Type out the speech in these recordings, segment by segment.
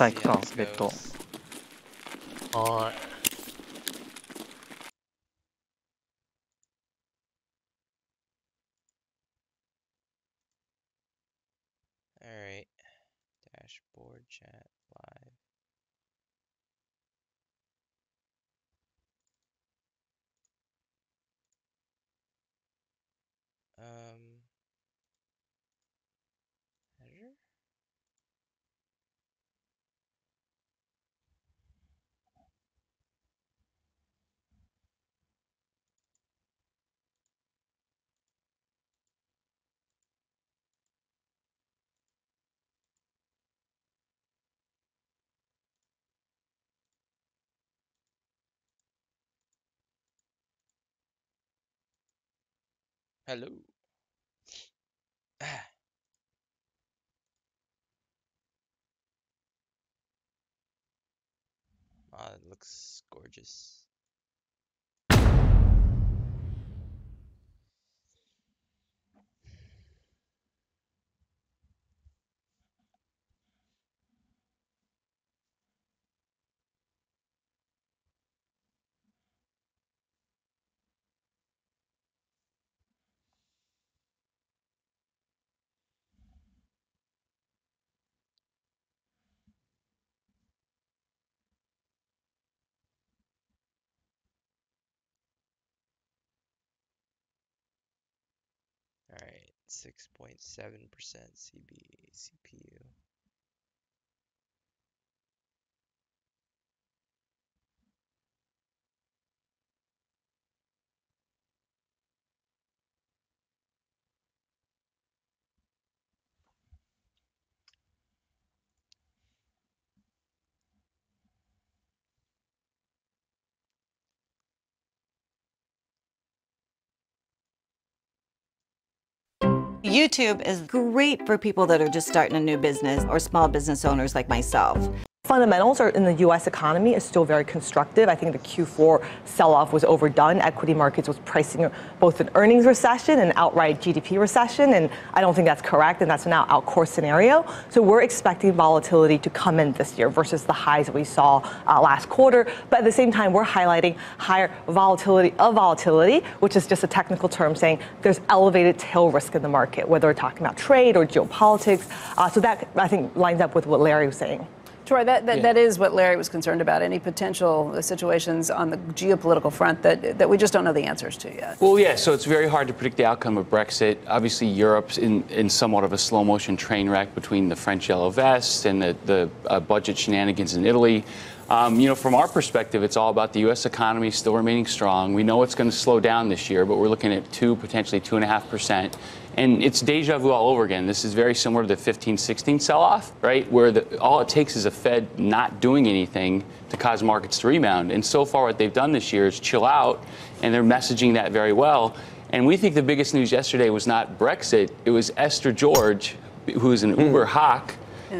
さあ行くか、ベッド。はーい。Alright. Dashboard chat live. Header? Hello. Oh, it looks gorgeous. Alright, 6.7% CPU. YouTube is great for people that are just starting a new business or small business owners like myself. Fundamentals are in the U.S. economy is still very constructive. I think the Q4 sell-off was overdone. Equity markets was pricing both an earnings recession and outright GDP recession, and I don't think that's correct, and that's now our core scenario. So we're expecting volatility to come in this year versus the highs we saw last quarter. But at the same time, we're highlighting higher volatility, which is just a technical term saying there's elevated tail risk in the market, whether we're talking about trade or geopolitics. So that, I think, lines up with what Larry was saying. Troy, that is what Larry was concerned about, any potential situations on the geopolitical front that we just don't know the answers to yet. Well, yeah, so it's very hard to predict the outcome of Brexit. Obviously, Europe's in somewhat of a slow-motion train wreck between the French yellow vests and the budget shenanigans in Italy. From our perspective, it's all about the U.S. economy still remaining strong. We know it's going to slow down this year, but we're looking at potentially 2.5%. And it's deja vu all over again. This is very similar to the 15-16 sell-off, right? Where all it takes is a Fed not doing anything to cause markets to rebound. And so far what they've done this year is chill out, and they're messaging that very well. And we think the biggest news yesterday was not Brexit. It was Esther George, who's an Uber hawk,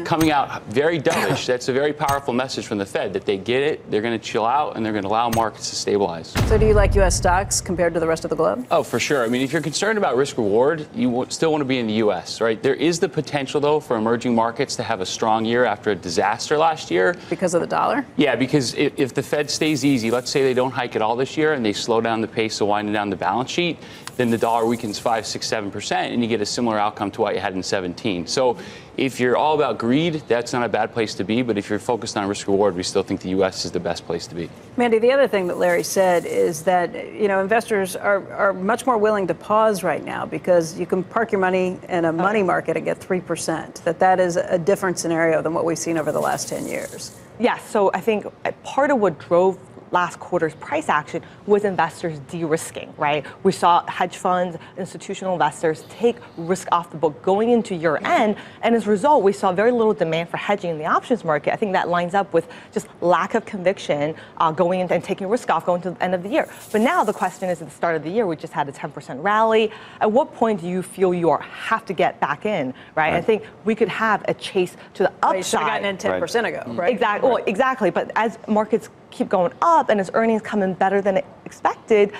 coming out very dovish. That's a very powerful message from the Fed that they get it, they're going to chill out, and they're going to allow markets to stabilize. So do you like U.S. stocks compared to the rest of the globe? Oh, for sure. I mean, if you're concerned about risk reward, you still want to be in the U.S., right? There is the potential, though, for emerging markets to have a strong year after a disaster last year. Because of the dollar? Yeah, because if the Fed stays easy, let's say they don't hike at all this year and they slow down the pace of winding down the balance sheet, then the dollar weakens 5, 6, 7%, and you get a similar outcome to what you had in 17. So if you're all about greed, that's not a bad place to be. But if you're focused on risk reward, we still think the U.S. is the best place to be. Mandy, the other thing that Larry said is that, investors are much more willing to pause right now because you can park your money in a money market and get 3%. That is a different scenario than what we've seen over the last 10 years. Yes, so I think part of what drove last quarter's price action was investors de-risking, right? We saw hedge funds, institutional investors take risk off the book going into year end, and as a result, we saw very little demand for hedging in the options market. I think that lines up with just lack of conviction going into and taking risk off going to the end of the year. But now the question is, at the start of the year, we just had a 10% rally. At what point do you feel you have to get back in, right? I think we could have a chase to the upside. Well, you should have gotten in 10% ago, right? Exactly. Well, exactly. But as markets keep going up and as earnings come in better than expected,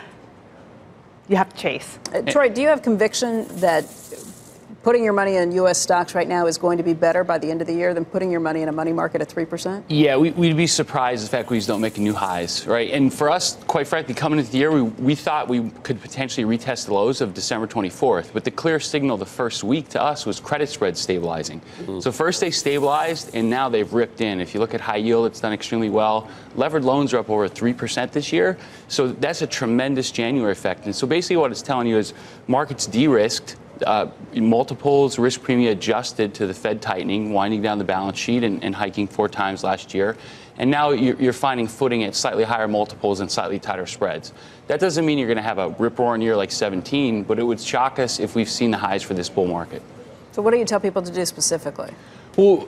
you have to chase. Troy, do you have conviction that putting your money in U.S. stocks right now is going to be better by the end of the year than putting your money in a money market at 3%? Yeah, we'd be surprised if equities don't make new highs, right? And for us, quite frankly, coming into the year, we thought we could potentially retest the lows of December 24th. But the clear signal the first week to us was credit spreads stabilizing. So first they stabilized, and now they've ripped in. If you look at high yield, it's done extremely well. Levered loans are up over 3% this year. So that's a tremendous January effect. And so basically what it's telling you is markets de-risked. Multiples, risk premium adjusted to the Fed tightening, winding down the balance sheet and hiking 4 times last year. And now you're finding footing at slightly higher multiples and slightly tighter spreads. That doesn't mean you're going to have a rip-roaring year like 17, but it would shock us if we've seen the highs for this bull market. So what do you tell people to do specifically? Well,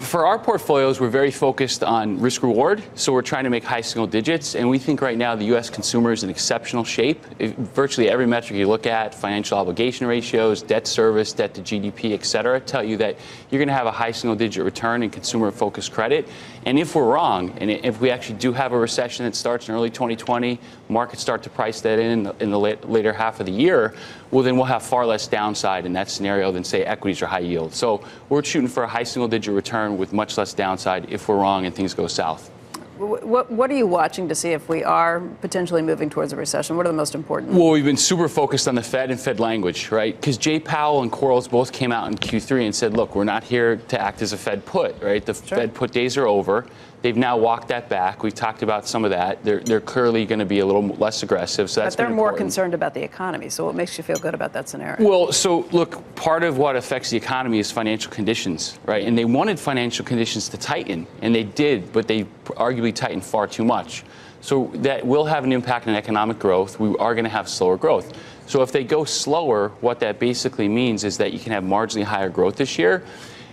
for our portfolios, we're very focused on risk reward. So we're trying to make high single digits. And we think right now the U.S. consumer is in exceptional shape. Virtually every metric you look at, financial obligation ratios, debt service, debt to GDP, et cetera, tell you that you're going to have a high single digit return in consumer focused credit. And if we're wrong, and if we actually do have a recession that starts in early 2020, markets start to price that in the later half of the year, well, then we'll have far less downside in that scenario than, say, equities or high yield. So we're shooting for a high single-digit return with much less downside if we're wrong and things go south. What are you watching to see if we are potentially moving towards a recession? What are the most important? Well, we've been super focused on the Fed and Fed language, right? Because Jay Powell and Quarles both came out in Q3 and said, look, we're not here to act as a Fed put, right? The Fed put days are over. They've now walked that back. We've talked about some of that. They're clearly going to be a little less aggressive. So that's but they're more concerned about the economy. So what makes you feel good about that scenario? Well, so look, part of what affects the economy is financial conditions, right? And they wanted financial conditions to tighten, and they did, but they arguably tightened far too much. So that will have an impact on economic growth. We are going to have slower growth. So if they go slower, what that basically means is that you can have marginally higher growth this year.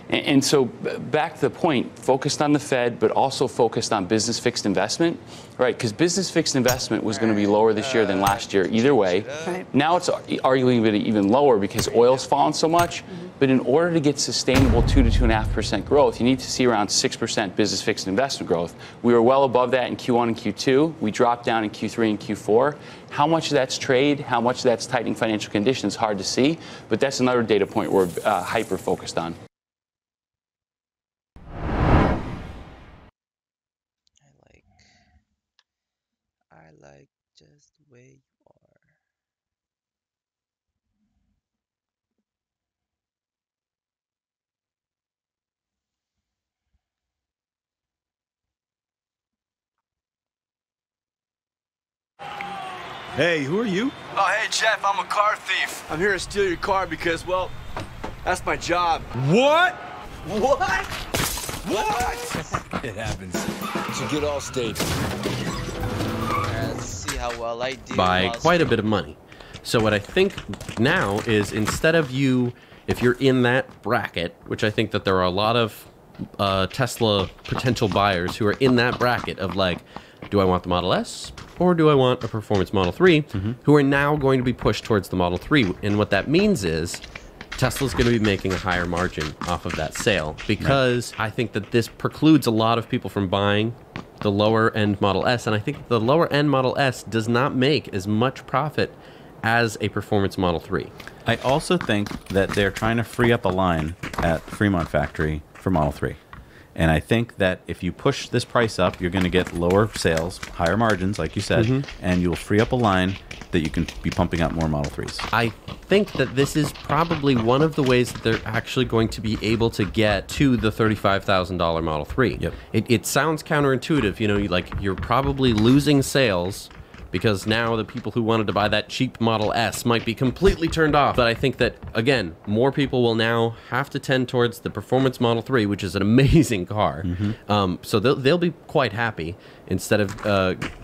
And so back to the point, focused on the Fed, but also focused on business fixed investment, right? Because business fixed investment was going to be lower this year than last year either way. Right. Now it's arguably even lower because oil's fallen so much. But in order to get sustainable 2 to 2.5% growth, you need to see around 6% business fixed investment growth. We were well above that in Q1 and Q2. We dropped down in Q3 and Q4. How much of that's trade, how much of that's tightening financial conditions, hard to see. But that's another data point we're hyper focused on. I like just the way you are. Hey, who are you? Oh, hey, Jeff, I'm a car thief. I'm here to steal your car because, well, that's my job. What? What? What? It happens. It's a good Allstate. Let's see how well I do. By quite a bit of money. So what I think now is instead of you, if you're in that bracket, which I think that there are a lot of Tesla potential buyers who are in that bracket of like, do I want the Model S or do I want a performance Model 3, who are now going to be pushed towards the Model 3. And what that means is Tesla's going to be making a higher margin off of that sale because I think that this precludes a lot of people from buying the lower end Model S. And I think the lower end Model S does not make as much profit as a performance Model 3. I also think that they're trying to free up a line at Fremont factory for Model 3. And I think that if you push this price up, you're going to get lower sales, higher margins, like you said, and you'll free up a line that you can be pumping out more Model 3s. I think that this is probably one of the ways that they're actually going to be able to get to the $35,000 Model 3. Yep. It sounds counterintuitive, you know, like you're probably losing sales because now the people who wanted to buy that cheap Model S might be completely turned off. But I think that, again, more people will now have to tend towards the Performance Model 3, which is an amazing car. So they'll be quite happy instead of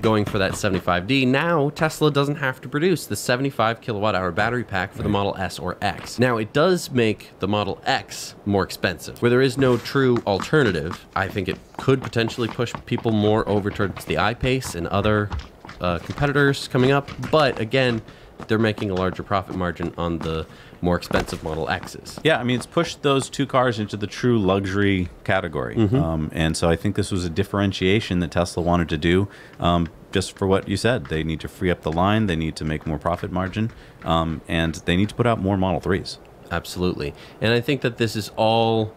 going for that 75D. Now, Tesla doesn't have to produce the 75 kilowatt hour battery pack for the Model S or X. Now, it does make the Model X more expensive. Where there is no true alternative, I think it could potentially push people more over towards the I-Pace and other competitors coming up, but again, they're making a larger profit margin on the more expensive Model X's. Yeah, I mean, it's pushed those two cars into the true luxury category. And so I think this was a differentiation that Tesla wanted to do, just for what you said. They need to free up the line, they need to make more profit margin, and they need to put out more Model 3s. Absolutely. And I think that this is all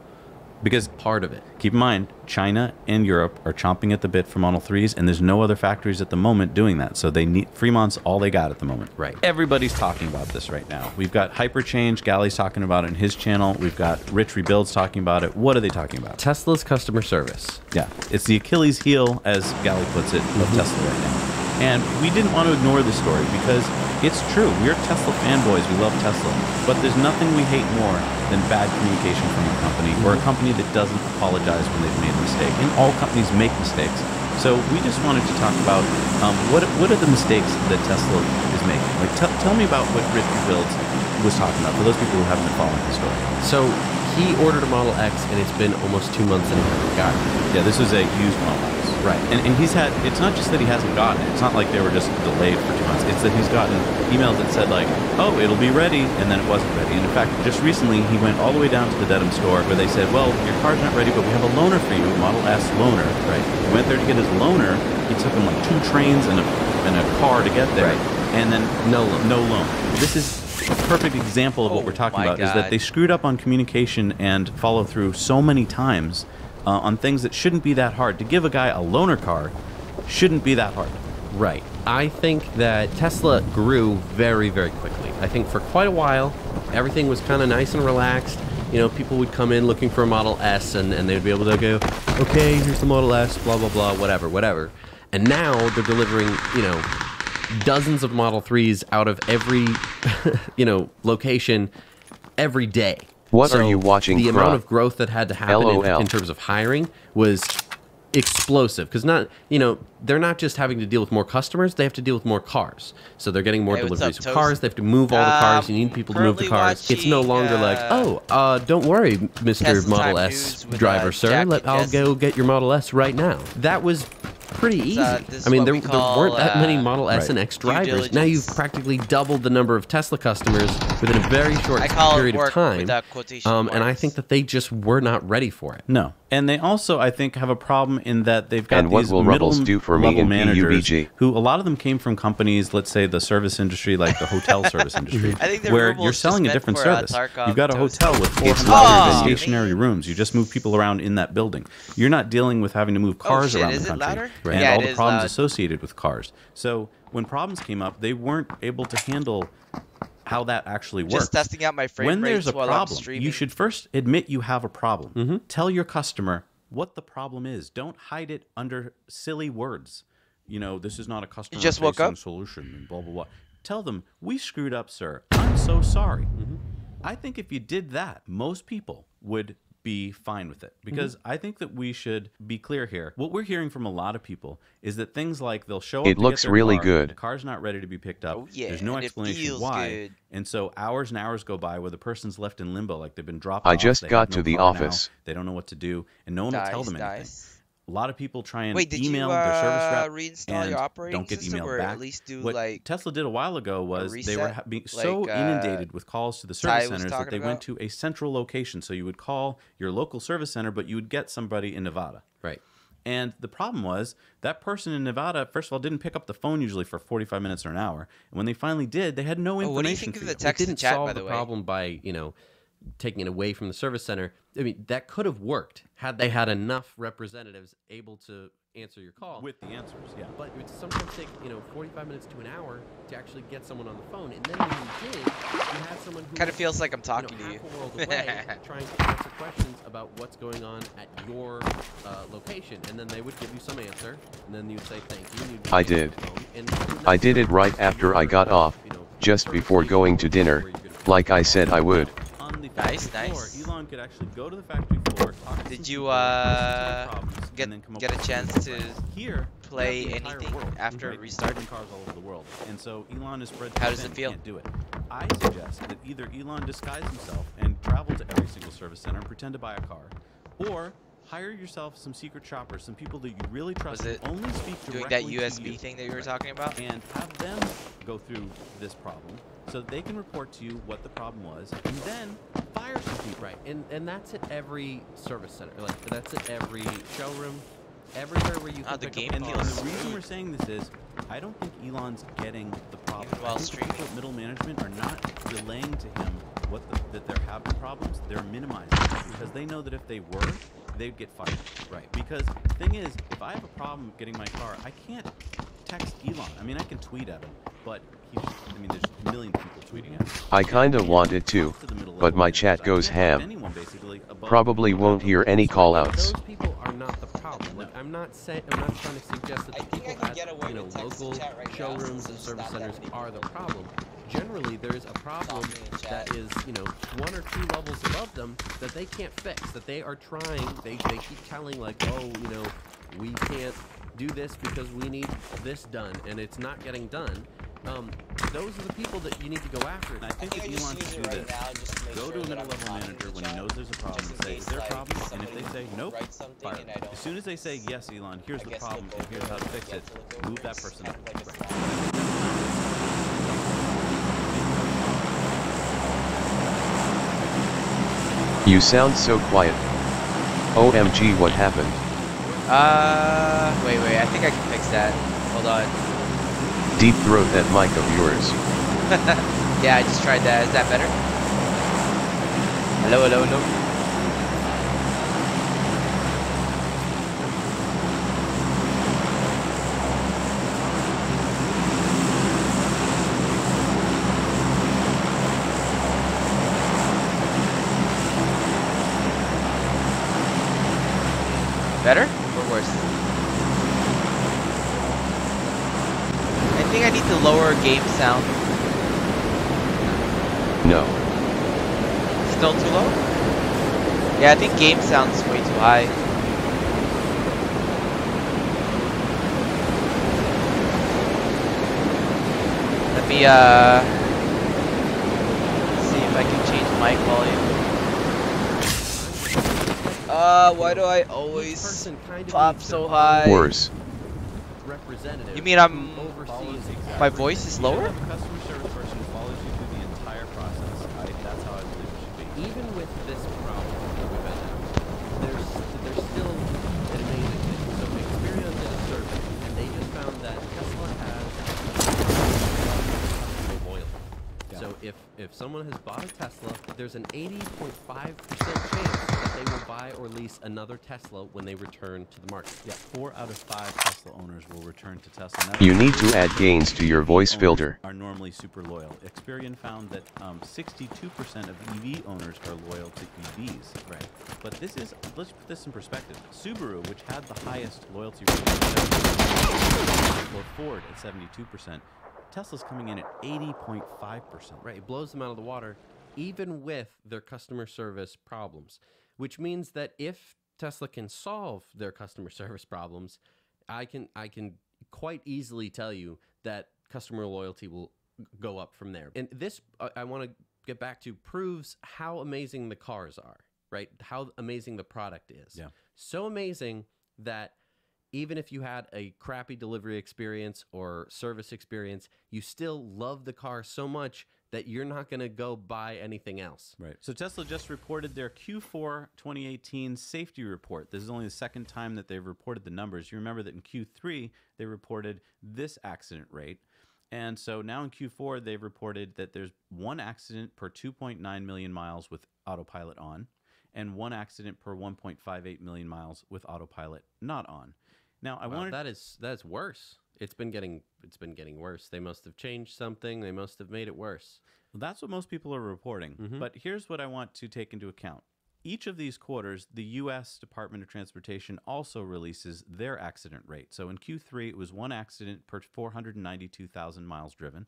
because part of it. Keep in mind, China and Europe are chomping at the bit for Model 3s, and there's no other factories at the moment doing that. So they need Fremont's all they got at the moment. Right. Everybody's talking about this right now. We've got Hyperchange, Galley's talking about it in his channel. We've got Rich Rebuilds talking about it. What are they talking about? Tesla's customer service. Yeah, it's the Achilles heel, as Galley puts it, of Tesla right now. And we didn't want to ignore this story because it's true. We're Tesla fanboys. We love Tesla. But there's nothing we hate more than bad communication from a company or a company that doesn't apologize when they've made a mistake. And all companies make mistakes. So we just wanted to talk about what are the mistakes that Tesla is making. Like, tell me about what Rich Rebuilds was talking about for those people who haven't been following the story. So he ordered a Model X, and it's been almost 2 months and he hasn't gotten it. Yeah, this is a used Model X. Right. And he's had, it's not just that he hasn't gotten it. It's not like they were just delayed for 2 months. It's that he's gotten emails that said like, oh, it'll be ready, and then it wasn't ready. And in fact, just recently, he went all the way down to the Dedham store where they said, well, your car's not ready, but we have a loaner for you, a Model S loaner. Right. He went there to get his loaner. He took him like 2 trains and a car to get there. Right. And then no loan. This is a perfect example of what we're talking about, is that they screwed up on communication and follow through so many times on things that shouldn't be that hard. To give a guy a loaner car shouldn't be that hard. Right. I think that Tesla grew very, very quickly. I think for quite a while, everything was kind of nice and relaxed. You know, people would come in looking for a Model S, and they'd be able to go, okay, here's the Model S, blah, blah, blah, whatever. And now they're delivering, you know, dozens of Model 3s out of every, you know, location every day. What are you watching? The amount of growth that had to happen in terms of hiring was explosive, because they're not just having to deal with more customers, they have to deal with more cars. So they're getting more deliveries of cars. They have to move all the cars. You need people to move the cars. It's no longer like, don't worry, Mr. Model S driver, sir. I'll go get your Model S right now. That was pretty easy. I mean, there weren't that many Model S and X drivers. Now you've practically doubled the number of Tesla customers within a very short period of time. And I think that they just were not ready for it. No. And they also, I think, have a problem in that they've got these middle-level managers who, a lot of them came from companies, let's say the service industry, like the hotel service industry, where you're selling a different service. You've got a hotel with 400 stationary rooms. You just move people around in that building. You're not dealing with having to move cars around the country and all the problems associated with cars. So when problems came up, they weren't able to handle how that actually works. Just testing out my frame when there's a while problem, I'm streaming. you should first admit you have a problem. Tell your customer what the problem is. Don't hide it under silly words. You know, this is not a customer-facing solution and blah, blah, blah. Tell them, we screwed up, sir. I'm so sorry. I think if you did that, most people would be fine with it, because I think that we should be clear here. What we're hearing from a lot of people is that things like they'll show up it looks really good. The car's not ready to be picked up. There's no explanation why. And so hours and hours go by where the person's left in limbo, like they've been dropped off. I just got to the office. They don't know what to do, and no one will tell them anything. A lot of people try and did email you, their service rep reinstall your operating don't get system, emailed or back. at least do, what like, Tesla did a while ago was they were being so like, inundated with calls to the service Ty was centers that they talking went to a central location. So you would call your local service center, but you would get somebody in Nevada. Right. And the problem was that person in Nevada, first of all, didn't pick up the phone usually for 45 minutes or an hour. And when they finally did, they had no information. What do you think of the It text didn't and chat, solve by the the way? problem by, taking it away from the service center. I mean, that could have worked had they had enough representatives able to answer your call. With the answers, yeah. But it would sometimes take, 45 minutes to an hour to actually get someone on the phone. And then when you did, you had someone who kind of feels like I'm talking to you. half a world away trying to answer questions about what's going on at your location. And then they would give you some answer, and then you would say thank you. And you'd I did. I did it right after I got off, just before going to dinner, like I said I would. On the Nice, factory nice. floor, Elon could actually go to the factory floor, talk to Did some you people, listen to their problems, and then come up get a with chance solutions. to Here, play we have the entire anything world, after right? restarting? Cars all over the world, and so Elon is spread. How does thin, it feel? Can't do it. I suggest that either Elon disguise himself and travel to every single service center and pretend to buy a car, or hire yourself some secret shoppers, some people that you really trust. Was it who only speak doing directly that to USB you, thing that you were talking about? and have them go through this problem so that they can report to you what the problem was, and then fire some people. Right, and that's at every service center. Like, that's at every showroom, everywhere where you can the pick game up a And car. the reason we're saying this is, I don't think Elon's getting the problem. Even while I think the people streaming. at middle management are not relaying to him that they're having problems, they're minimizing it because they know that if they were, they'd get fired. Right. Because the thing is, if I have a problem getting my car, I can't text Elon. I mean, I can tweet at him, but there's a million people tweeting at him. I kinda wanted to, but my chat goes ham. Probably won't hear any call-outs. Those people are not the problem. Like, I'm not trying to suggest that the people at local showrooms and service centers are the problem. Generally, there's a problem that is, 1 or 2 levels above them that they can't fix, that they are trying, they keep telling, like, oh, we can't do this because we need this done, and it's not getting done. Those are the people that you need to go after. And I think if Elon can do this, go to a middle-level manager when he knows there's a problem and say, is there a problem? And if they say, nope, fire them. As soon as they say, yes, Elon, here's the problem, and here's how to fix it, move that person up. You sound so quiet. OMG, what happened? Wait, I think I can fix that. Hold on. Deep throat that mic of yours. Yeah, I just tried that. Is that better? Hello. Better or worse? I think I need to lower game sound. No. Still too low? Yeah, I think game sound's way too high. Let me see if I can change mic volume. Why do I always pop so high? Worse. You mean my voice is lower? Customer service person follows you through the entire process. That's how I believe it should be. Even with this problem that we've been having, there's still an amazing thing. So Experian did a survey, and they just found that Tesla has loyalty. Yeah. So if someone has bought a Tesla, there's an 80.5% chance that they will buy or lease another Tesla when they return to the market. Yeah, 4 out of 5 Tesla owners will return to Tesla. You need to add gains to your voice filter. Are normally super loyal. Experian found that 62% of EV owners are loyal to EVs. Right. But let's put this in perspective. Subaru, which had the highest loyalty rate, or Ford at 72%. Tesla's coming in at 80.5%. Right, it blows them out of the water, even with their customer service problems, which means that if Tesla can solve their customer service problems, I can quite easily tell you that customer loyalty will go up from there. And this, I want to get back to, proves how amazing the cars are, right? How amazing the product is. Yeah. So amazing that even if you had a crappy delivery experience or service experience, you still love the car so much that you're not going to go buy anything else. Right. So Tesla just reported their Q4 2018 safety report. This is only the second time that they've reported the numbers. You remember that in Q3, they reported this accident rate. And so now in Q4, they've reported that there's 1 accident per 2.9 million miles with autopilot on, and 1 accident per 1.58 million miles with autopilot not on. Now, that's worse. It's been getting worse. They must have changed something. They must have made it worse. Well, that's what most people are reporting. Mm-hmm. But here's what I want to take into account. Each of these quarters, the U.S. Department of Transportation also releases their accident rate. So in Q3, it was 1 accident per 492,000 miles driven.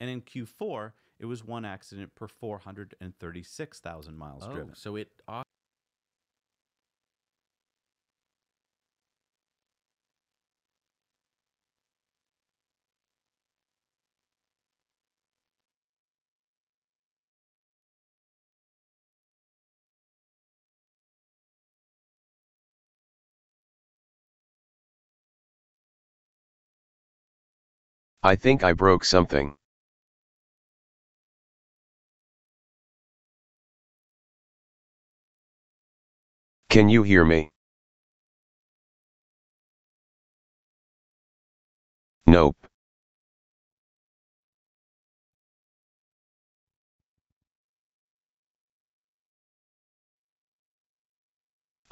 And in Q4, it was 1 accident per 436,000 miles driven. So it I think I broke something. Can you hear me? Nope.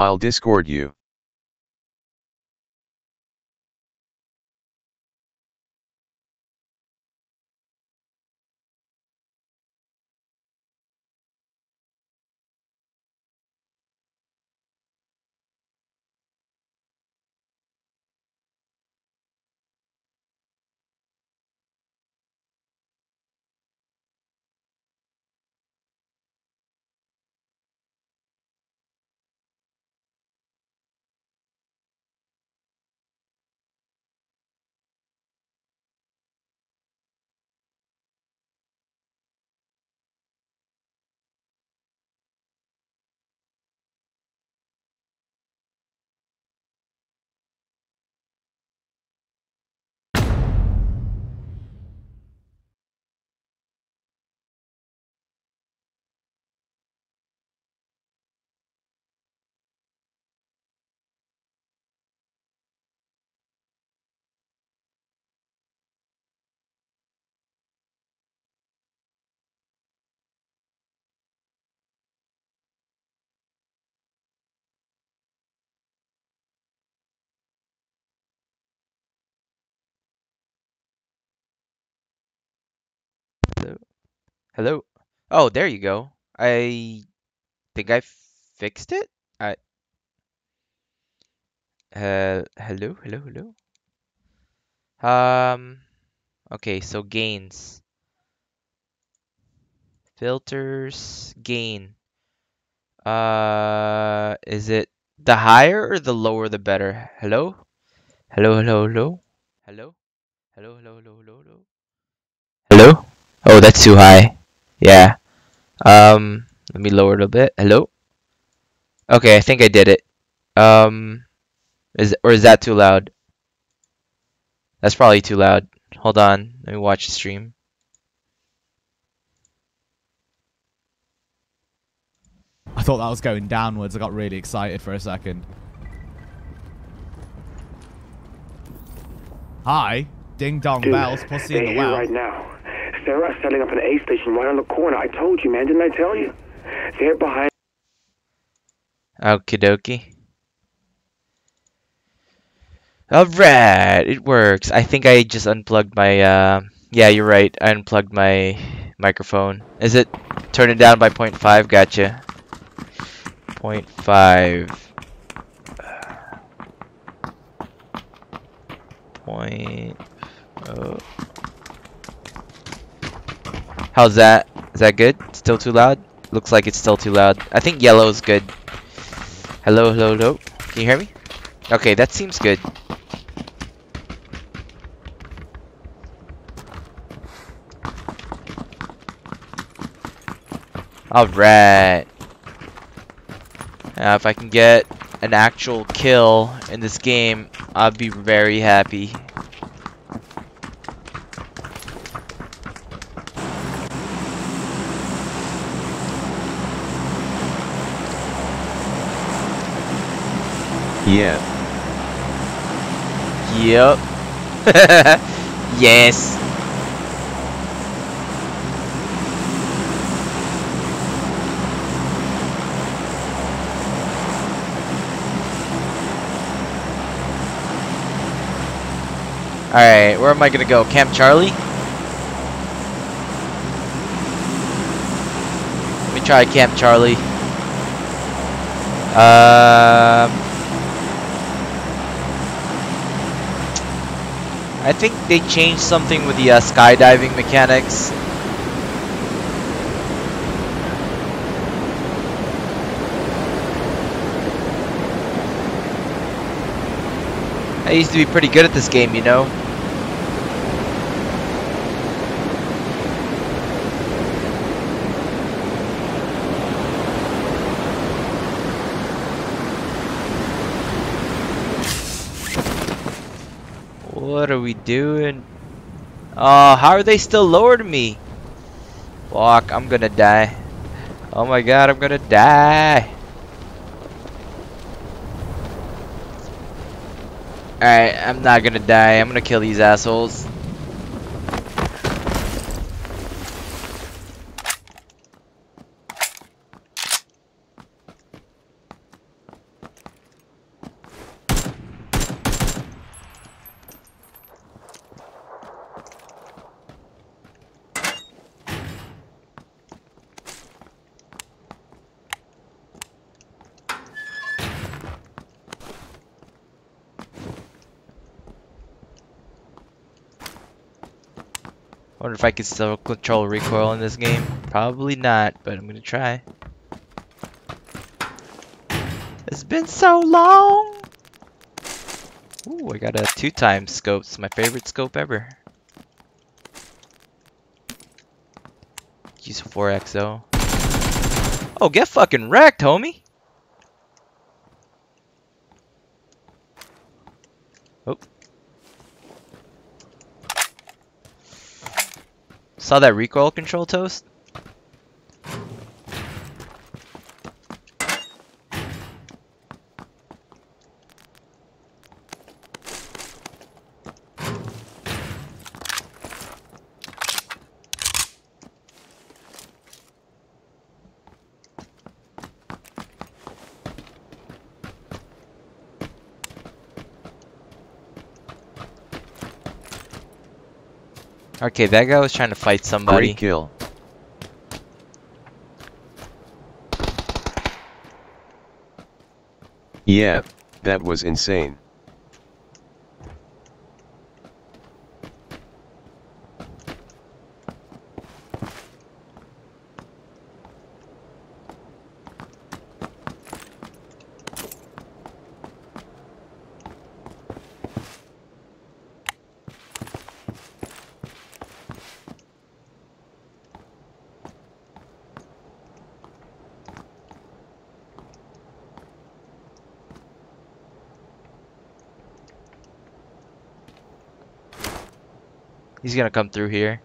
I'll Discord you. Hello? Hello? Oh, there you go. I think I fixed it. I hello, hello, hello. Um, okay, so gains, filters, gain. Is it the higher or the lower the better? Hello? Hello, hello, hello? Hello? Hello, hello, hello, hello, hello? Hello? Oh, that's too high. Yeah. Let me lower it a bit. Hello? Okay, I think I did it. Um, is that too loud? That's probably too loud. Hold on. Let me watch the stream. I thought that was going downwards. I got really excited for a second. Hi. Ding dong Dude, bells, pussy in the well. right now. Sarah's setting up an A station right on the corner. I told you, man. Didn't I tell you? They're behind. Okie dokie. Alright, it works. I think I just unplugged my, yeah, you're right. I unplugged my microphone. Is it? Turn it down by 0.5? Gotcha. 0.5. Oh. How's that? Is that good? Still too loud? Looks like it's still too loud. I think yellow is good. Hello, hello, hello. Can you hear me? Okay, that seems good. Alright. Now, if I can get an actual kill in this game, I'll be very happy. Yeah. Yep. Yes. Alright, where am I gonna go? Camp Charlie? Let me try Camp Charlie. I think they changed something with the skydiving mechanics. I used to be pretty good at this game, you know? What are we doing? Oh, how are they still lower than me? Fuck, I'm gonna die. Oh my god, I'm gonna die. Alright, I'm not gonna die. I'm gonna kill these assholes. Wonder if I can still control recoil in this game. Probably not, but I'm gonna try. It's been so long. Ooh, I got a 2x scope. It's my favorite scope ever. Use 4XO. Oh, get fucking wrecked, homie. Oh. Saw that recoil control, Toast? Okay, that guy was trying to fight somebody. Great kill. Yeah, that was insane. He's gonna come through here.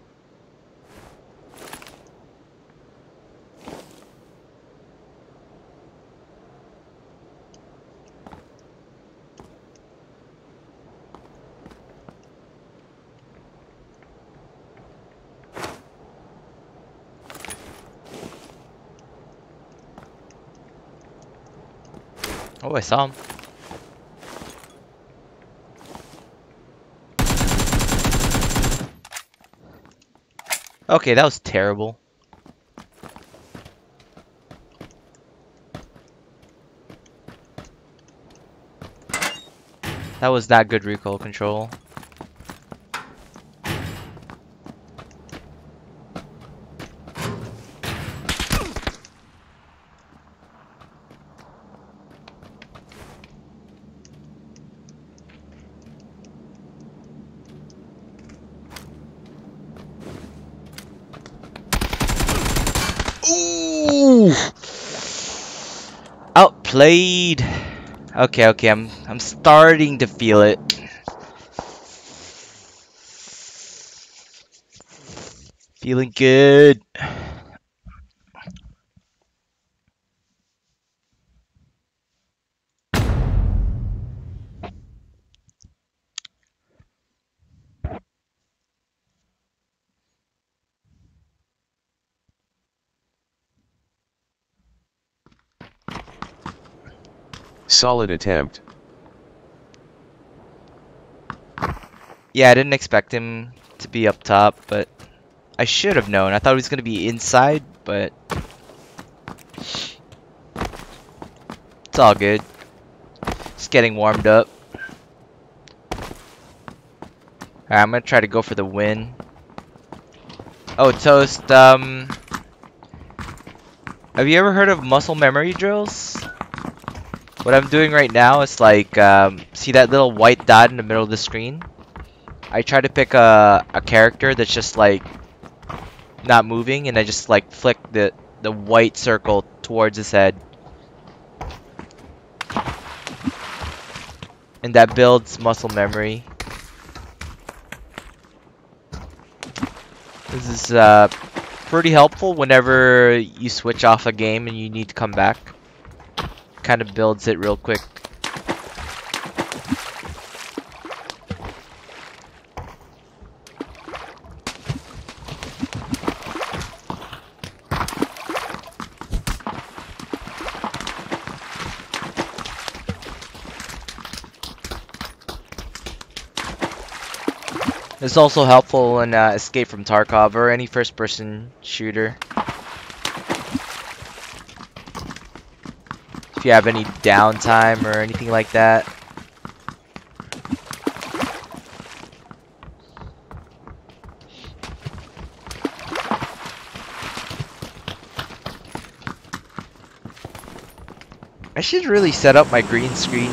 Oh, I saw him. Okay, that was terrible. That was not good recoil control. Ooh! Outplayed. Okay, I'm starting to feel it. Feeling good. Solid attempt. Yeah, I didn't expect him to be up top, but I should have known. I thought he was going to be inside, but it's all good. Just getting warmed up. Alright, I'm going to try to go for the win. Oh, Toast, have you ever heard of muscle memory drills? What I'm doing right now is like, see that little white dot in the middle of the screen? I try to pick a character that's just like not moving, and I just like flick the white circle towards his head. And that builds muscle memory. This is pretty helpful whenever you switch off a game and you need to come back. Kind of builds it real quick. It's also helpful in Escape from Tarkov or any first-person shooter. If you have any downtime or anything like that. I should really set up my green screen.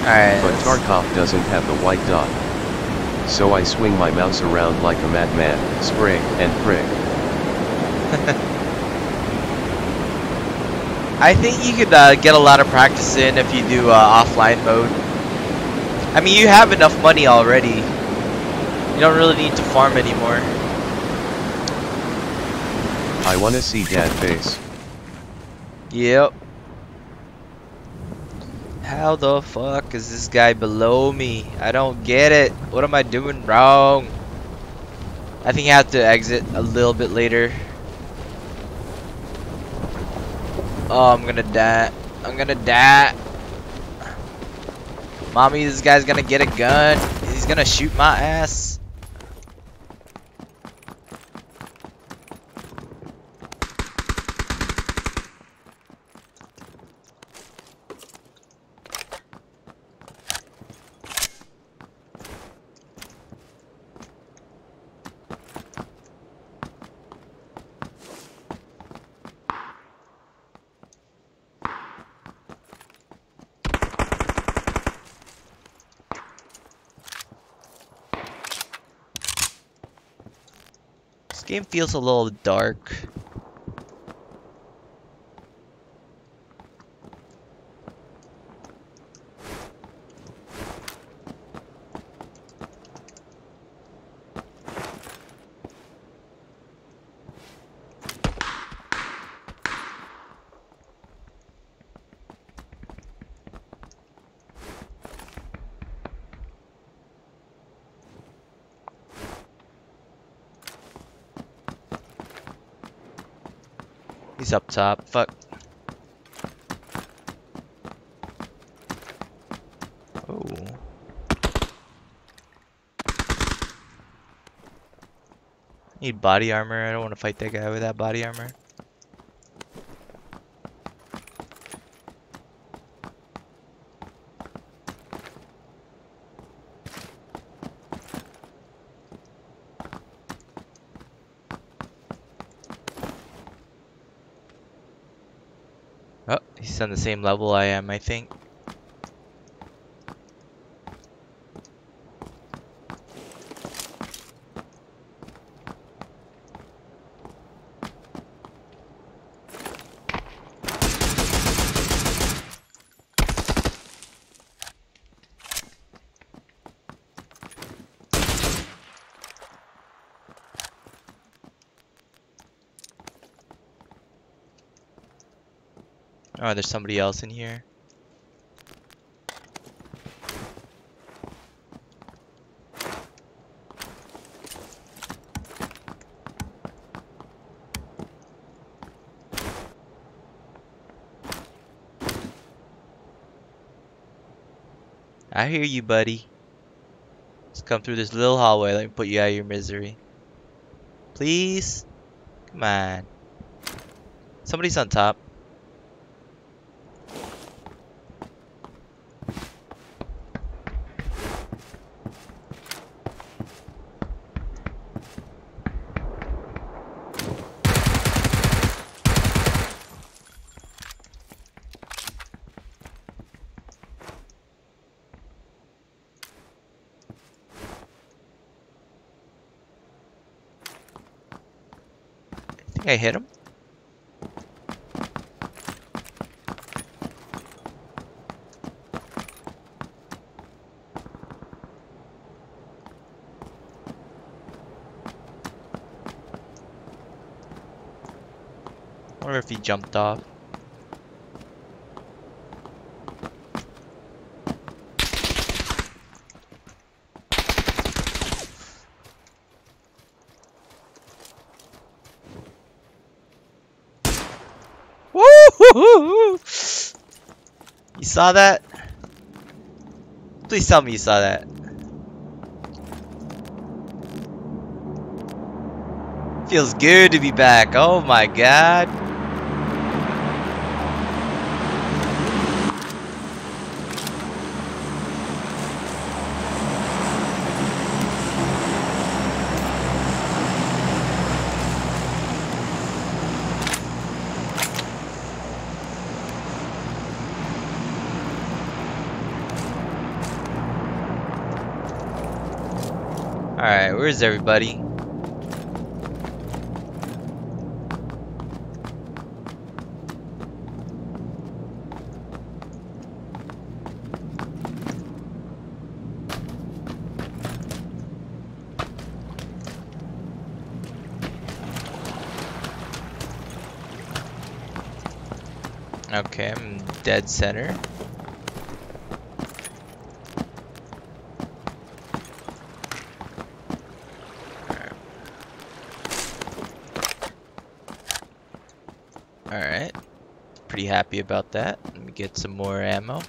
Alright. But Tarkov doesn't have the white dot. So I swing my mouse around like a madman, spray and pray. I think you could get a lot of practice in if you do offline mode. I mean, you have enough money already. You don't really need to farm anymore. I wanna see dad face. Yep. How the fuck is this guy below me? I don't get it. What am I doing wrong? I think I have to exit a little bit later. Oh, I'm gonna die. I'm gonna die. Mommy, this guy's gonna get a gun. He's gonna shoot my ass. This game feels a little dark. He's up top. Fuck. Oh. Need body armor. I don't want to fight that guy with that body armor. Oh, he's on the same level I am, I think. Oh, there's somebody else in here. I hear you, buddy. Let's come through this little hallway. Let me put you out of your misery. Please? Come on. Somebody's on top. I hit him. I wonder if he jumped off. Woo! You saw that? Please tell me you saw that. Feels good to be back. Oh my god. Alright, where's everybody? Okay, I'm dead center. Alright. Pretty happy about that. Let me get some more ammo.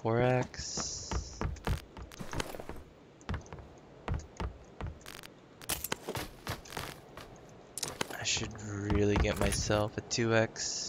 Forex. I should really get myself a 2x.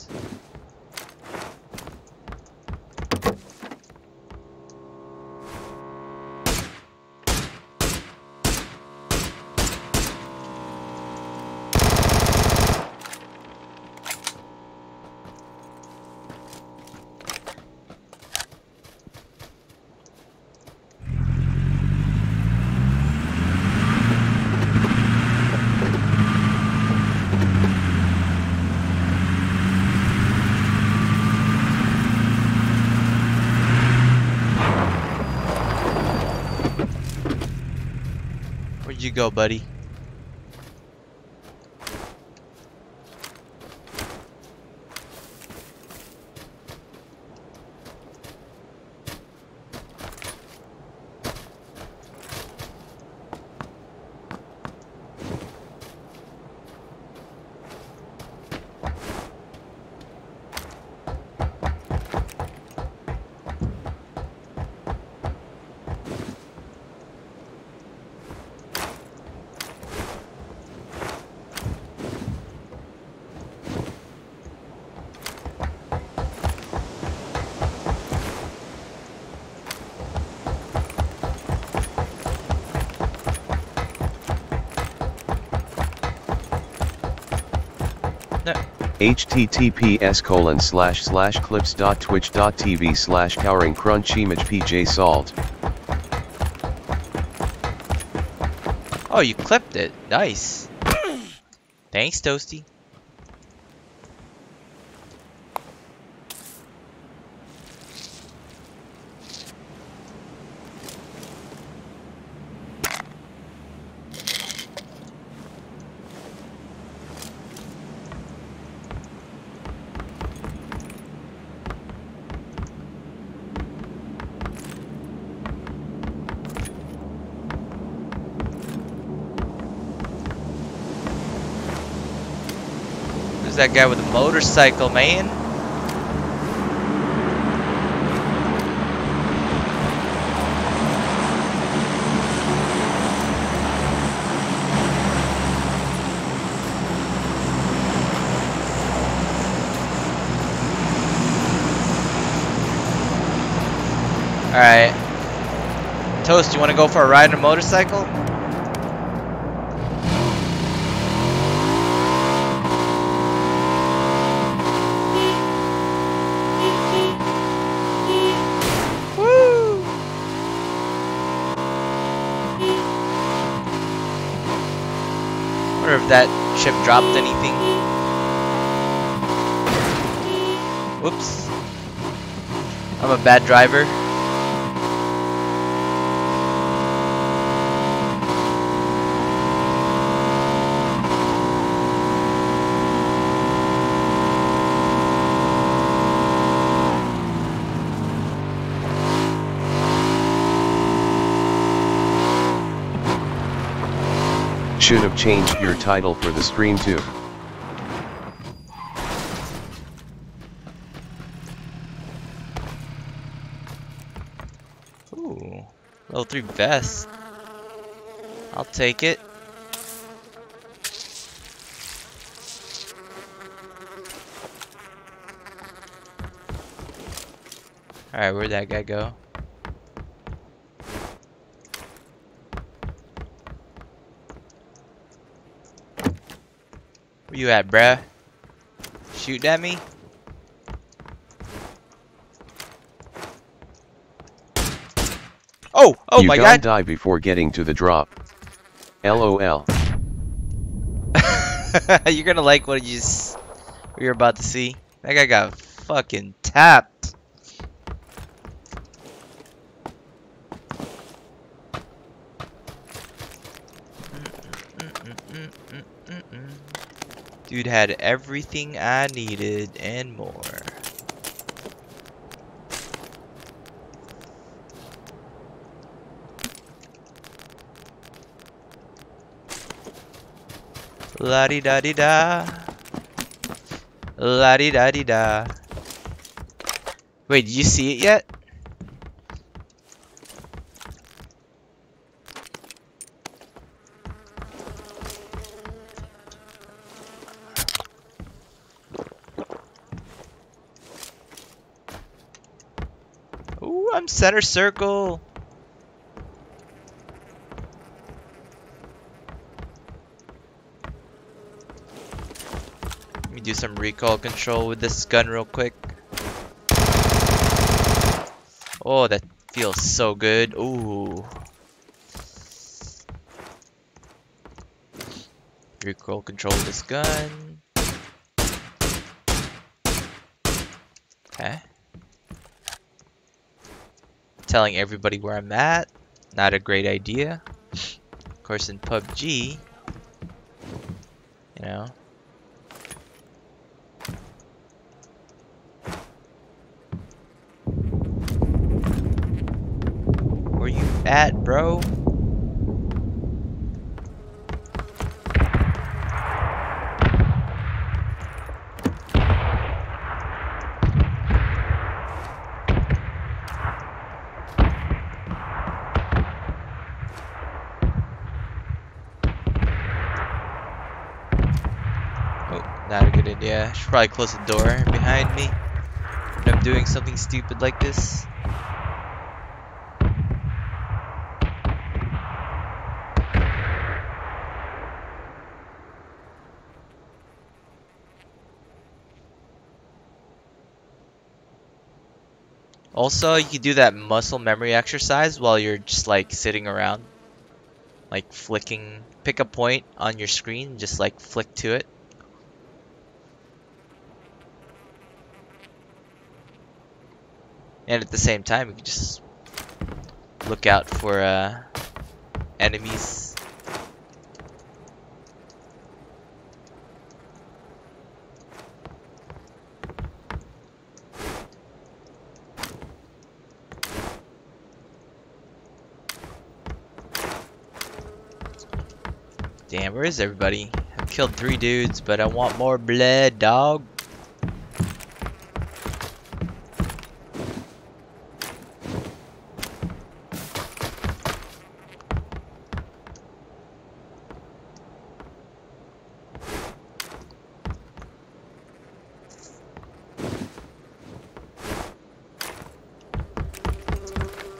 Where'd you go, buddy? https://clips.twitch.tv/cowringcrunchimagepjsalt. Oh, you clipped it. Nice. Thanks, Toasty. That guy with a motorcycle, man. Alright. Toast, you want to go for a ride on a motorcycle? If that ship dropped anything. Whoops. I'm a bad driver. Should have changed your title for the stream too. Ooh, level 3 vest. I'll take it. Alright, where'd that guy go? Where you at, bruh? Shooting at me? Oh! Oh you my gonna god! die before getting to the drop. LOL. You're gonna like what you're about to see. That guy got fucking tapped. Dude had everything I needed and more. La-di-da-di-da. La-di-da-di-da. Wait, did you see it yet? Ooh, I'm center circle. Let me do some recoil control with this gun real quick. Oh, that feels so good. Ooh. Recoil control with this gun. Okay. Telling everybody where I'm at. Not a great idea. Of course, in PUBG, you know. Where you at, bro? Not a good idea. I should probably close the door behind me when I'm doing something stupid like this. Also, you can do that muscle memory exercise while you're just like sitting around. Like flicking, pick a point on your screen, just like flick to it. And at the same time, you can just look out for enemies. Damn, where is everybody? I've killed 3 dudes, but I want more blood, dog.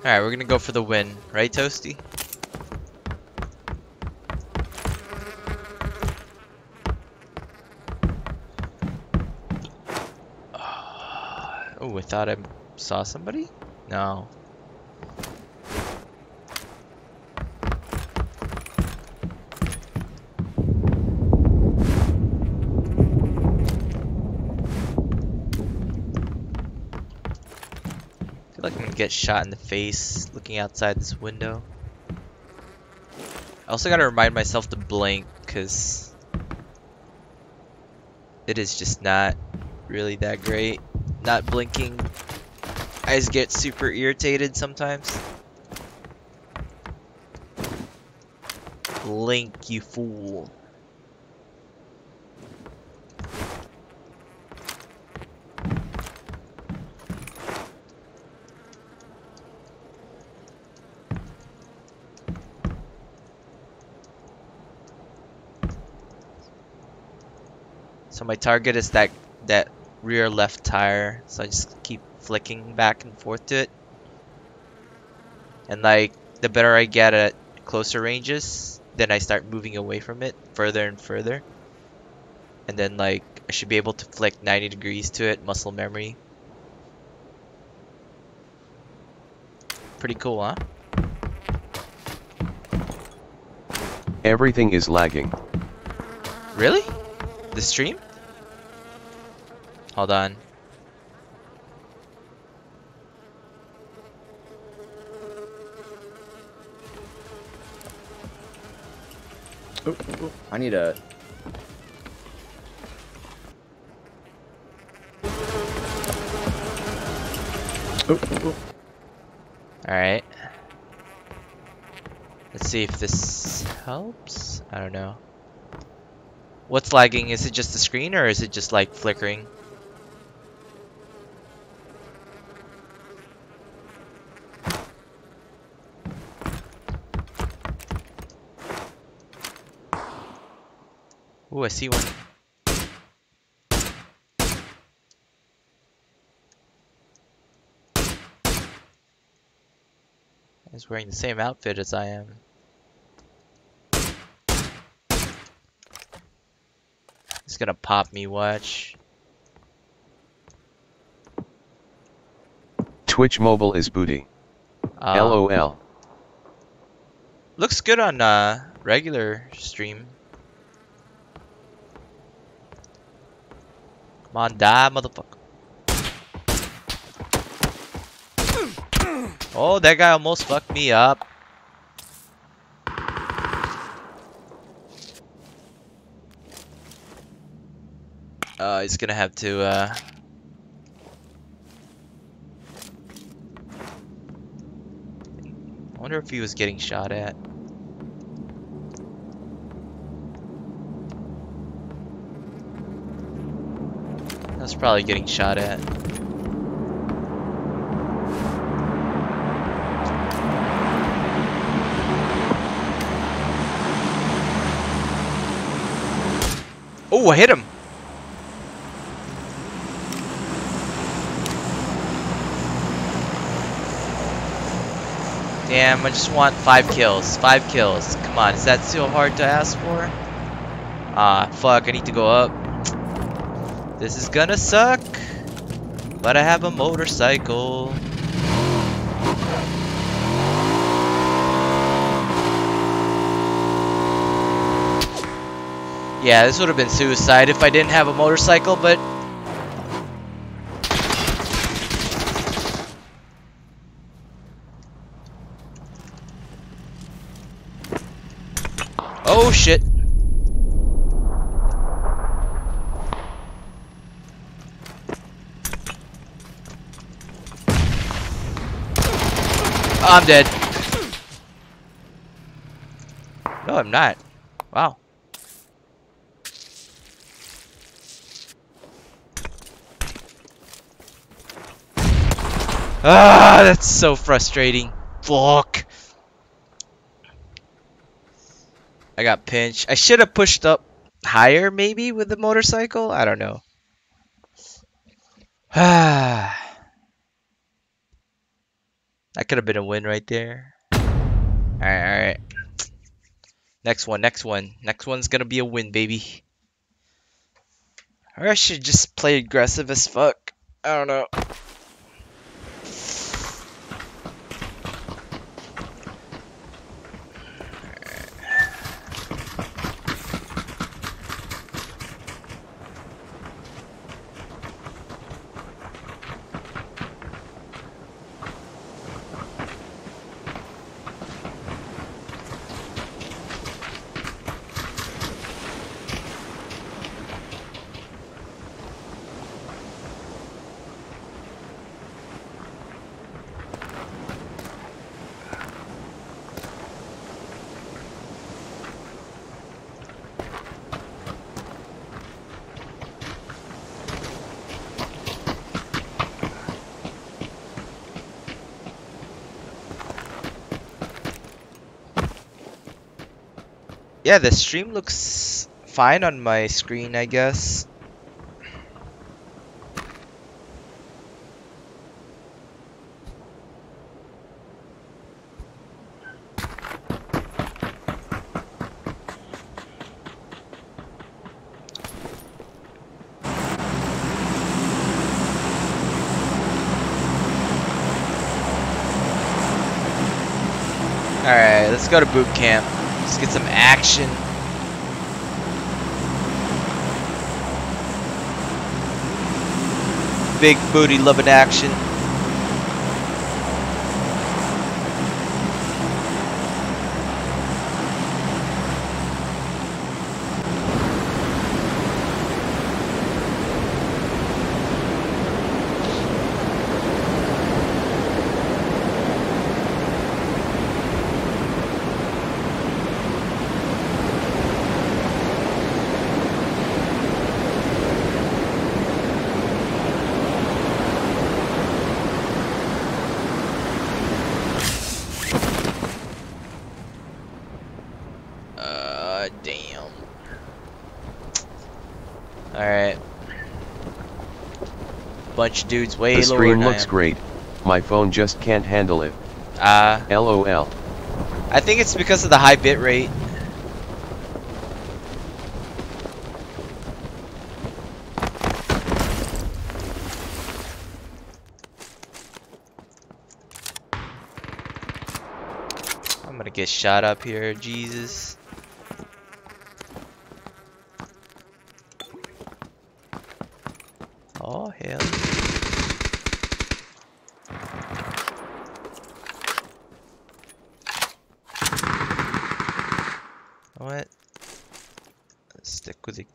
Alright, we're gonna go for the win, right, Toasty? Oh, I thought I saw somebody? No. I feel like I'm gonna get shot in the face looking outside this window. I also gotta remind myself to blink, because it is just not really that great. Not blinking. Eyes get super irritated sometimes. Blink, you fool. So my target is that rear left tire, so I just keep flicking back and forth to it. And like the better I get at closer ranges, then I start moving away from it further and further. And then like I should be able to flick 90 degrees to it, muscle memory. Pretty cool, huh? Everything is lagging. Really? The stream? Hold on. I need a... Alright. Let's see if this helps. I don't know. What's lagging? Is it just the screen or is it just like flickering? Ooh, I see one. He's wearing the same outfit as I am. He's gonna pop me, watch. Twitch mobile is booty. LOL. Looks good on regular stream. Come on, die, motherfucker. Oh, that guy almost fucked me up. He's gonna have to, I wonder if he was getting shot at. That's probably getting shot at. Oh, I hit him. Damn, I just want 5 kills. 5 kills. Come on, is that so hard to ask for? Ah, fuck, I need to go up. This is gonna suck. But I have a motorcycle. Yeah, this would have been suicide if I didn't have a motorcycle, but... Oh shit. I'm dead. No, I'm not. Wow. Ah, that's so frustrating. Fuck. I got pinched. I should have pushed up higher maybe with the motorcycle. I don't know. That could have been a win right there. Alright. Next one. Next one's gonna be a win, baby. Or I should just play aggressive as fuck. I don't know. Yeah, the stream looks fine on my screen, I guess. Alright, let's go to boot camp. Let's get some action. Big booty loving action. Damn. Alright. Bunch of dudes way The lower stream than I looks am. great. My phone just can't handle it. LOL. I think it's because of the high bit rate. I'm gonna get shot up here, Jesus. Oh, hell. What? Let's stick with it.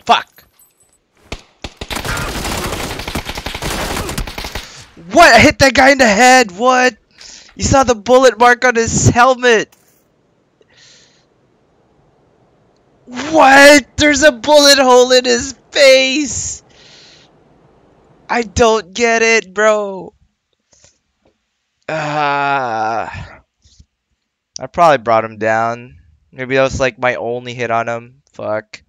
Fuck! What? I hit that guy in the head! What? You saw the bullet mark on his helmet! What? There's a bullet hole in his face! I don't get it, bro. I probably brought him down. Maybe that was like my only hit on him. Fuck.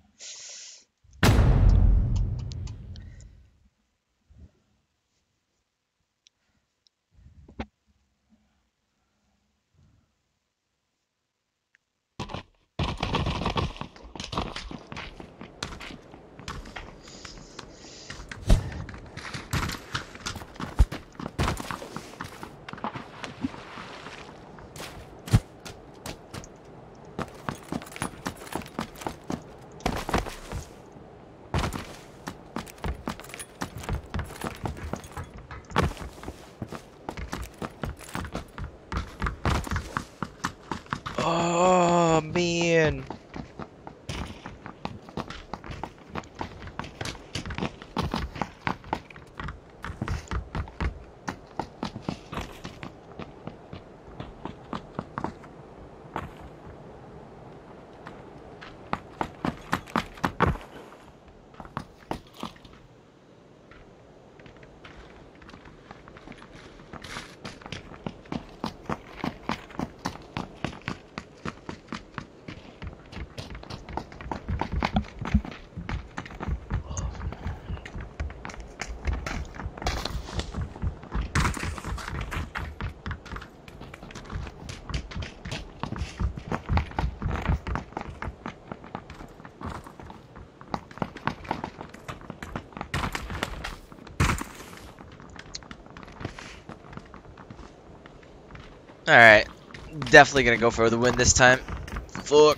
Oh, man. Alright. Definitely gonna go for the win this time. Fuck.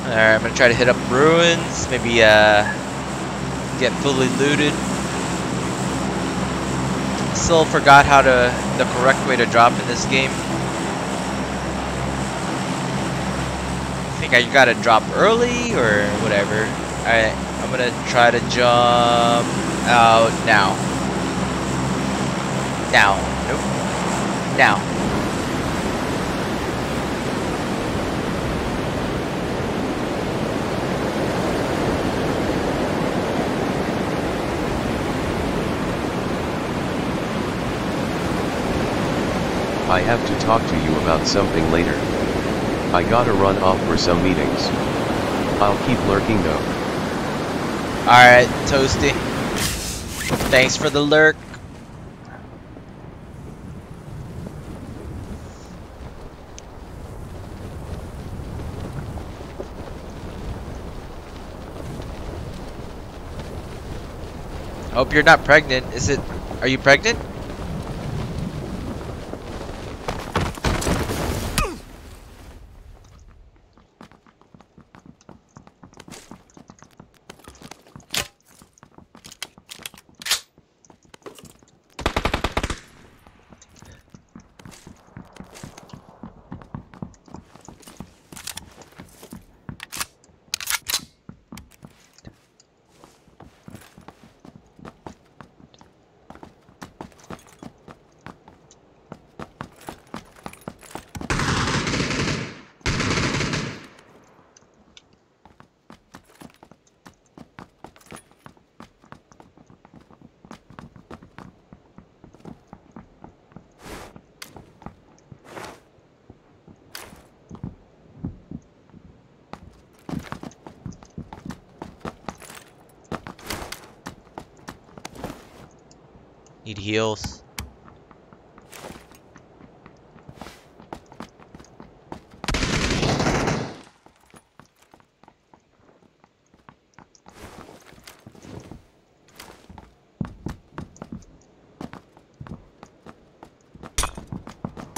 Alright, I'm gonna try to hit up ruins. Maybe get fully looted. Still forgot how the correct way to drop in this game. I think I gotta drop early or whatever. Alright, I'm gonna try to jump out now. Now. Nope. Now. I have to talk to you about something later. I gotta run off for some meetings. I'll keep lurking though. Alright, Toasty. Thanks for the lurk. Hope you're not pregnant. Are you pregnant? Need heals.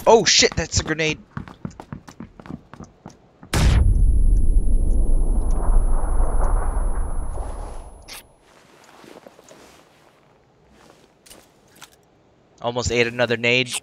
Oh shit, that's a grenade. Almost ate another nade.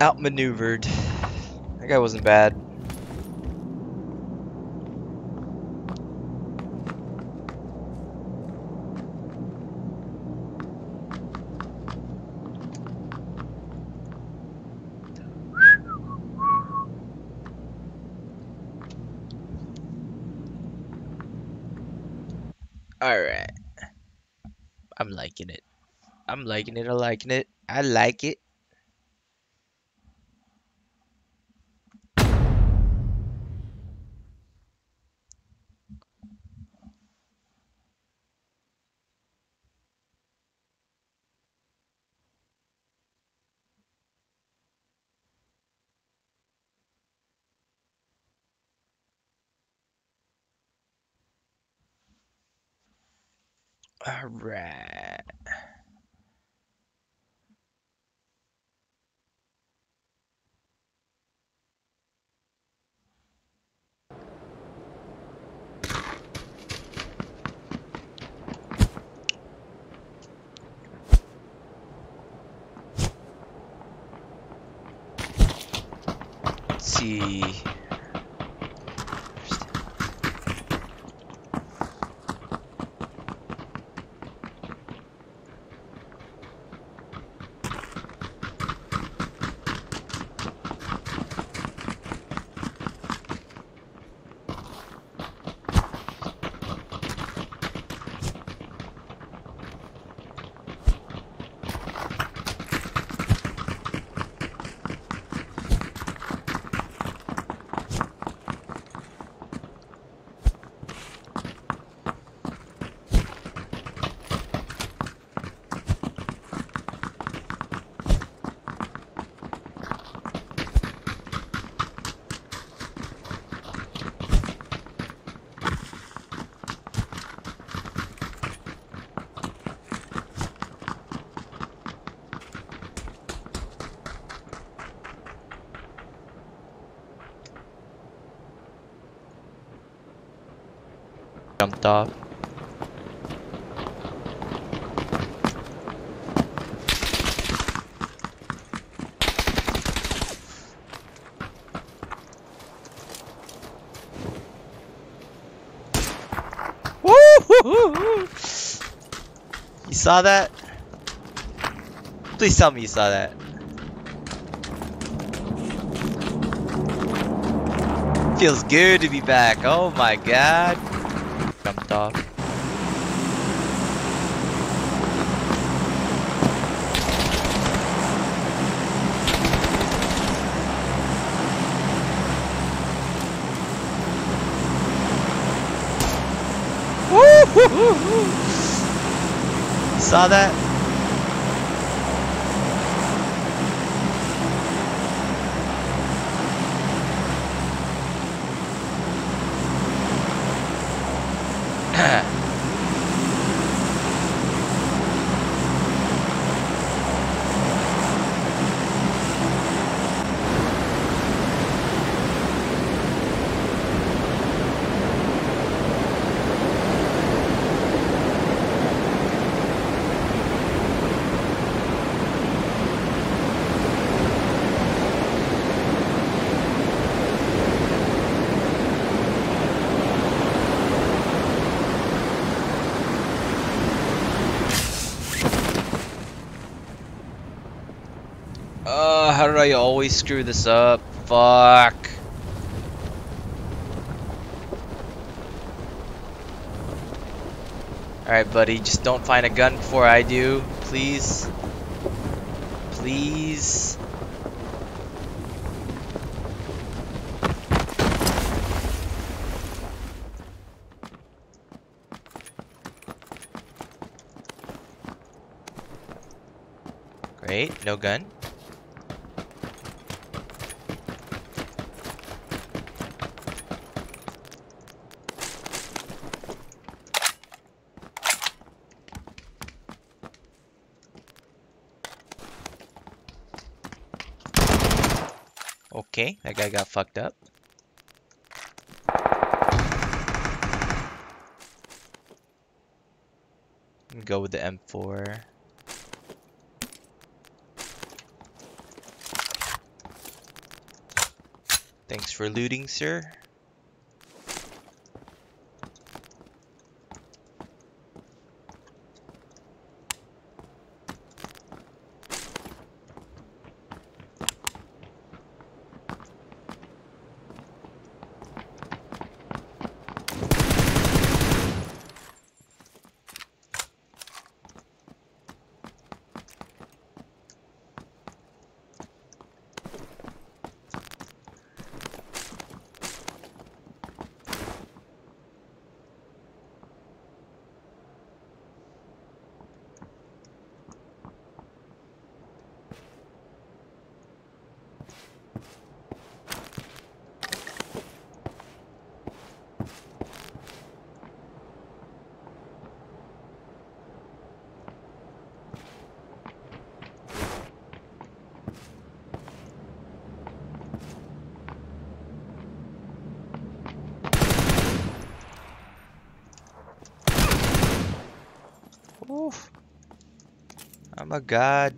Outmaneuvered. That guy wasn't bad. Alright. I'm liking it. I'm liking it. I'm liking it. I like it. Alright. Let's see. Jumped off. Woo! You saw that? Please tell me you saw that. Feels good to be back. Oh my god. Jumped off. Woo! Saw that? How did I always screw this up? Fuck. Alright, buddy, just don't find a gun before I do, please. Please. Great, no gun. Okay, that guy got fucked up. Go with the M4. Thanks for looting, sir. my god.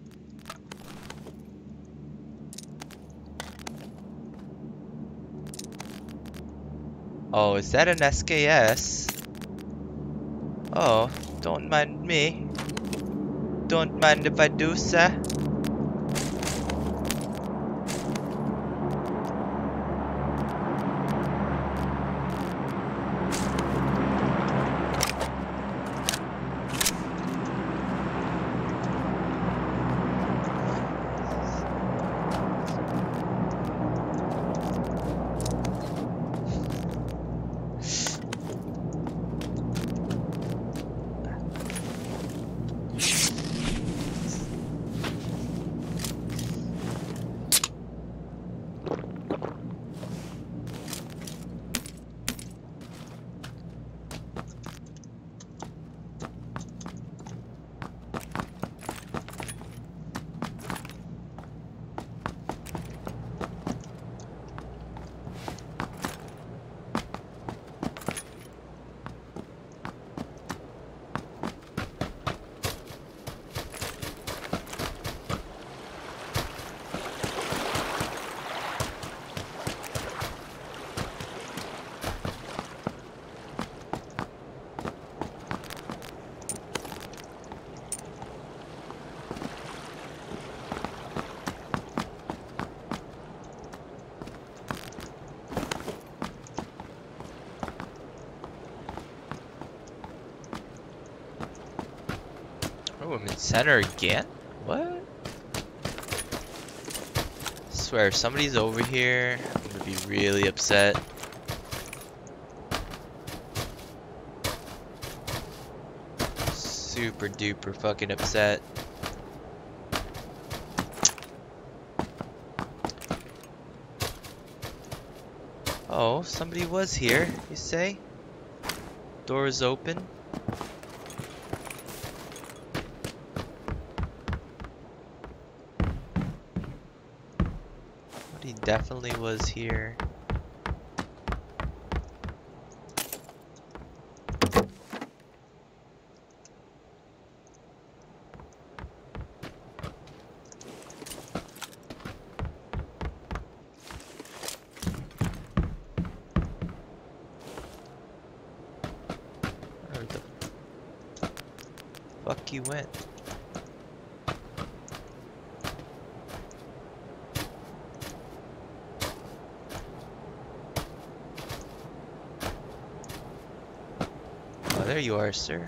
Oh, is that an SKS? Oh, don't mind me. Don't mind if I do, sir. Oh, I'm in center again? What? I swear, if somebody's over here, I'm gonna be really upset. Super duper fucking upset. Oh, somebody was here, you say? Door is open. He definitely was here. Where the fuck you went? Oh, there you are, sir.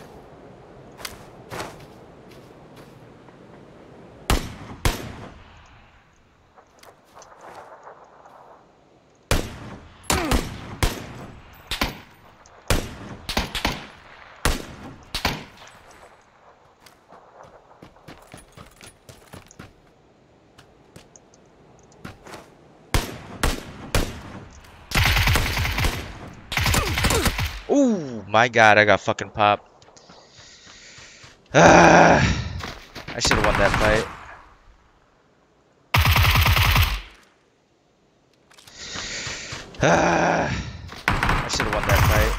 Ooh, my god, I got fucking popped. I should have won that fight. I should have won that fight.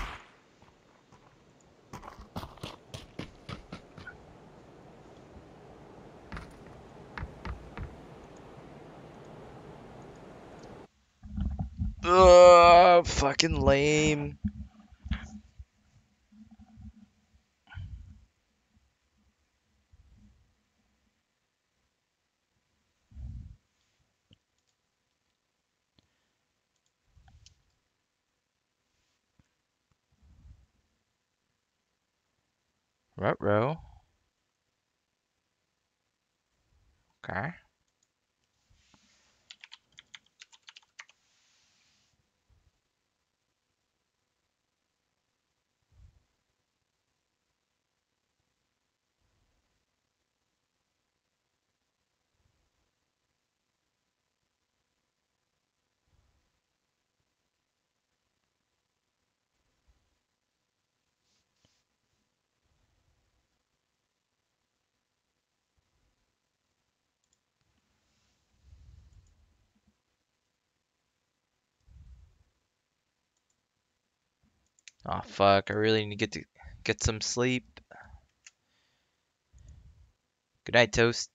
Ugh, fucking lame. Ruh-roh. Okay. Oh fuck, I really need to get some sleep. Good night, Toast.